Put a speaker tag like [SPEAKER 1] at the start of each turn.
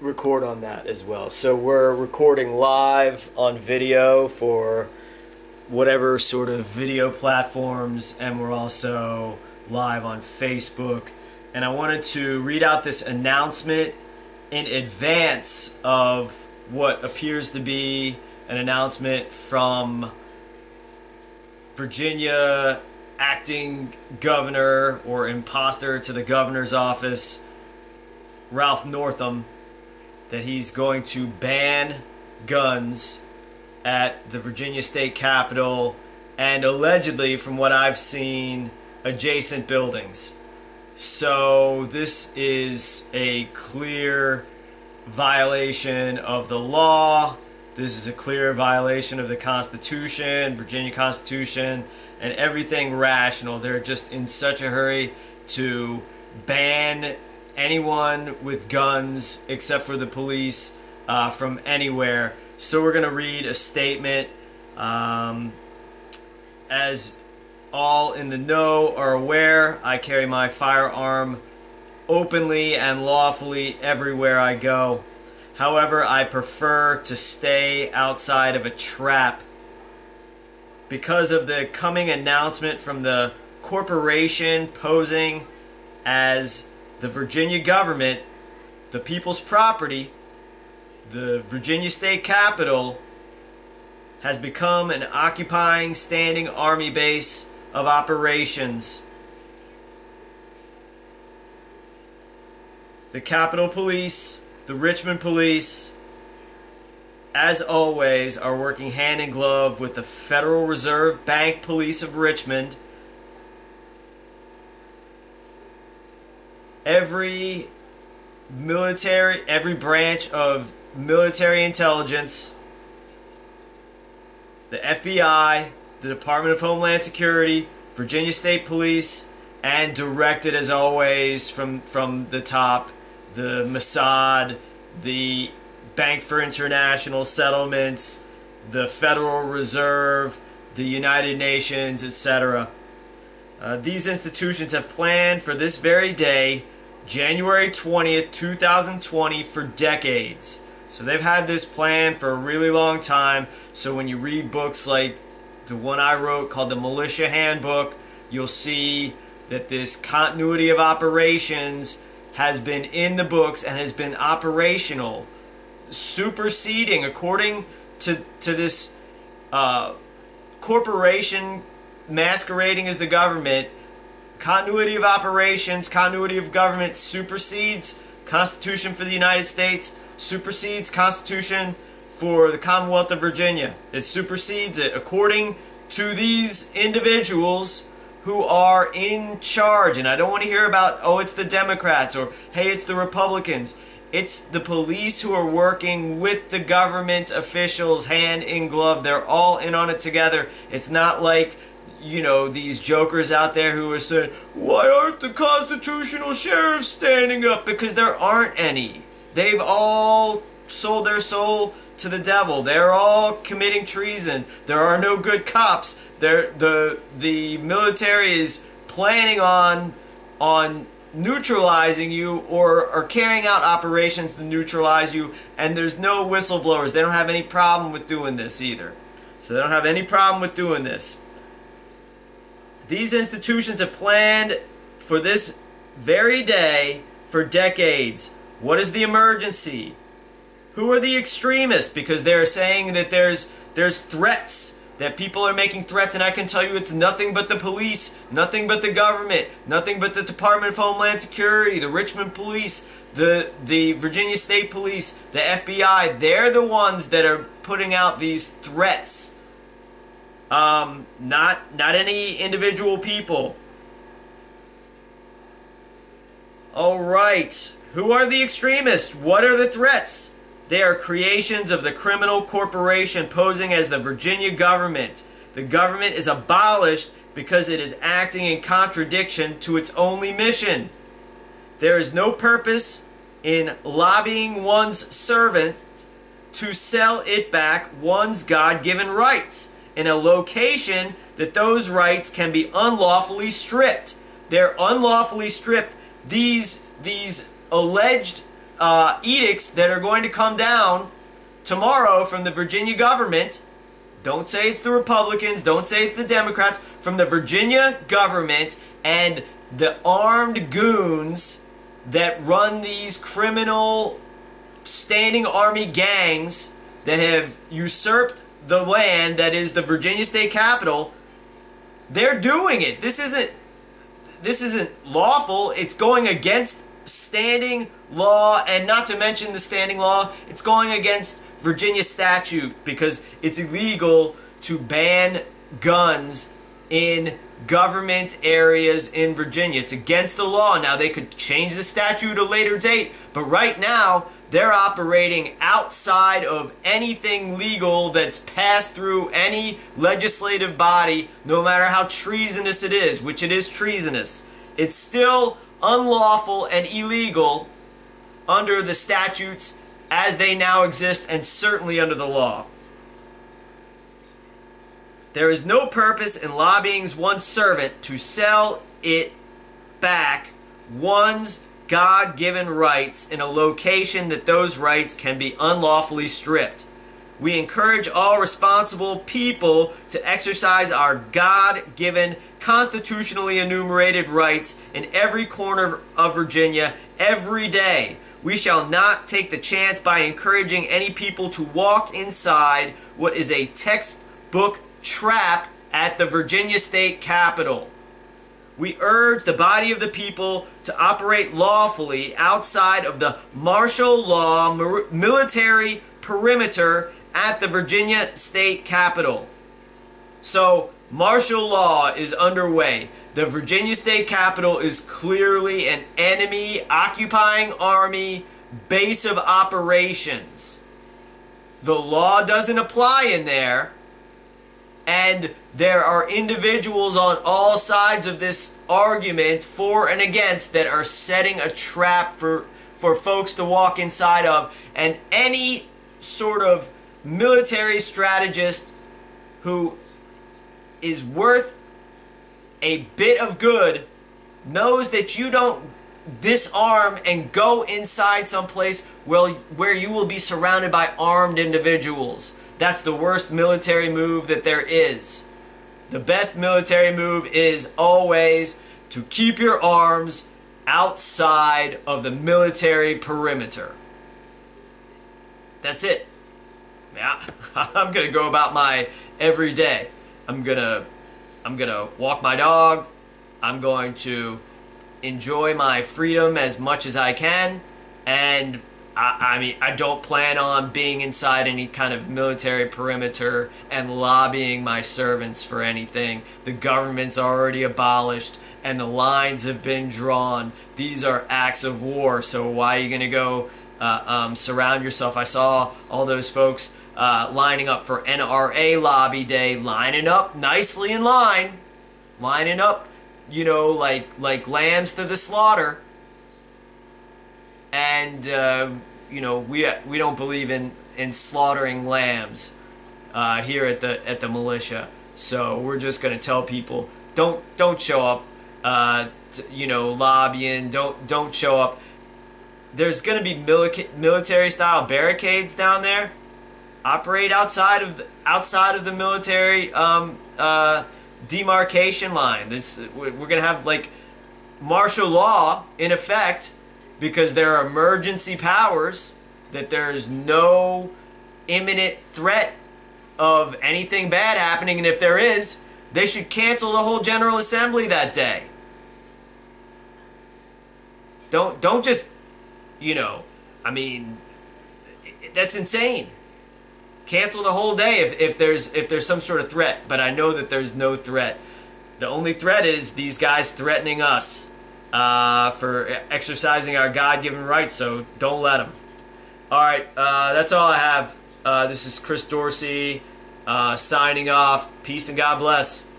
[SPEAKER 1] record on that as well. So we're recording live on video for whatever sort of video platforms, and we're also live on Facebook. And I wanted to read out this announcement in advance of what appears to be an announcement from Virginia acting governor or imposter to the governor's office, Ralph Northam, that he's going to ban guns at the Virginia State Capitol and allegedly, from what I've seen, adjacent buildings. So this is a clear violation of the law. This is a clear violation of the Constitution, Virginia Constitution, and everything rational. They're just in such a hurry to ban anyone with guns except for the police from anywhere. So we're going to read a statement. As all in the know are aware, I carry my firearm openly and lawfully everywhere I go. However, I prefer to stay outside of a trap. Because of the coming announcement from the corporation posing as the Virginia government, the people's property, the Virginia State Capitol has become an occupying standing army base of operations. The Capitol Police, the Richmond Police, as always, are working hand in glove with the Federal Reserve Bank Police of Richmond. Every branch of military intelligence, the FBI, the Department of Homeland Security, Virginia State Police, and directed as always from the top, the Mossad, the Bank for International Settlements, the Federal Reserve, the United Nations, etc. These institutions have planned for this very day, January 20th, 2020, for decades. So they've had this plan for a really long time. So when you read books like the one I wrote called the Militia Handbook, you'll see that this continuity of operations has been in the books and has been operational, superseding, according to this corporation masquerading as the government. Continuity of operations, continuity of government supersedes Constitution for the United States, supersedes Constitution for the Commonwealth of Virginia. It supersedes it according to these individuals who are in charge. And I don't want to hear about, oh, it's the Democrats, or hey, it's the Republicans. It's the police who are working with the government officials hand in glove. They're all in on it together. It's not like, you know, these jokers out there who are saying, why aren't the constitutional sheriffs standing up? Because there aren't any. They've all sold their soul to the devil. They're all committing treason. There are no good cops. The military is planning on neutralizing you or carrying out operations to neutralize you, and there's no whistleblowers. They don't have any problem with doing this either. So they don't have any problem with doing this. These institutions have planned for this very day for decades. What is the emergency? Who are the extremists? Because they're saying that there's threats, that people are making threats, and I can tell you it's nothing but the police, nothing but the government, nothing but the Department of Homeland Security, the Richmond Police, the Virginia State Police, the FBI. They're the ones that are putting out these threats. Not any individual people. Alright, who are the extremists? What are the threats? They are creations of the criminal corporation posing as the Virginia government. The government is abolished because it is acting in contradiction to its only mission. There is no purpose in lobbying one's servant to sell it back one's God-given rights in a location that those rights can be unlawfully stripped. They're unlawfully stripped. These alleged edicts that are going to come down tomorrow from the Virginia government. Don't say it's the Republicans, don't say it's the Democrats, from the Virginia government and the armed goons that run these criminal standing army gangs that have usurped the land that is the Virginia state capital. They're doing it. This isn't lawful. It's going against standing law, and not to mention the standing law, it's going against Virginia statute because it's illegal to ban guns in government areas in Virginia. It's against the law. Now, they could change the statute at a later date, but right now they're operating outside of anything legal that's passed through any legislative body, no matter how treasonous it is, which it is treasonous. It's still unlawful and illegal under the statutes as they now exist, and certainly under the law. There is no purpose in lobbying one's servant to sell it back one's God-given rights in a location that those rights can be unlawfully stripped. We encourage all responsible people to exercise our God-given, constitutionally enumerated rights in every corner of Virginia every day. We shall not take the chance by encouraging any people to walk inside what is a textbook trap at the Virginia state capitol. We urge the body of the people to operate lawfully outside of the martial law military perimeter at the Virginia state capitol. So, martial law is underway. The Virginia state capitol is clearly an enemy occupying army base of operations. The law doesn't apply in there, and there are individuals on all sides of this argument for and against that are setting a trap for folks to walk inside of, and any sort of military strategist who is worth a bit of good knows that you don't disarm and go inside someplace where you will be surrounded by armed individuals. That's the worst military move that there is. The best military move is always to keep your arms outside of the military perimeter. That's it. Yeah, I'm gonna go about my everyday. I'm gonna walk my dog. I'm going to enjoy my freedom as much as I can, and I mean, I don't plan on being inside any kind of military perimeter and lobbying my servants for anything. The government's already abolished and the lines have been drawn. These are acts of war, so why are you going to go surround yourself? I saw all those folks lining up for NRA lobby day, lining up nicely in line, lining up, you know, like lambs to the slaughter. And you know, we don't believe in slaughtering lambs here at the militia. So we're just gonna tell people, don't show up, you know, lobbying. Don't show up. There's gonna be military style barricades down there. Operate outside of the military demarcation line. We're gonna have like martial law in effect, because there are emergency powers, that there's no imminent threat of anything bad happening, and if there is, they should cancel the whole General Assembly that day. Don't just, you know, I mean, that's insane. Cancel the whole day if there's some sort of threat, but I know that there's no threat. The only threat is these guys threatening us for exercising our God-given rights, so don't let them. Alright, that's all I have. This is Chris Dorsey signing off. Peace and God bless.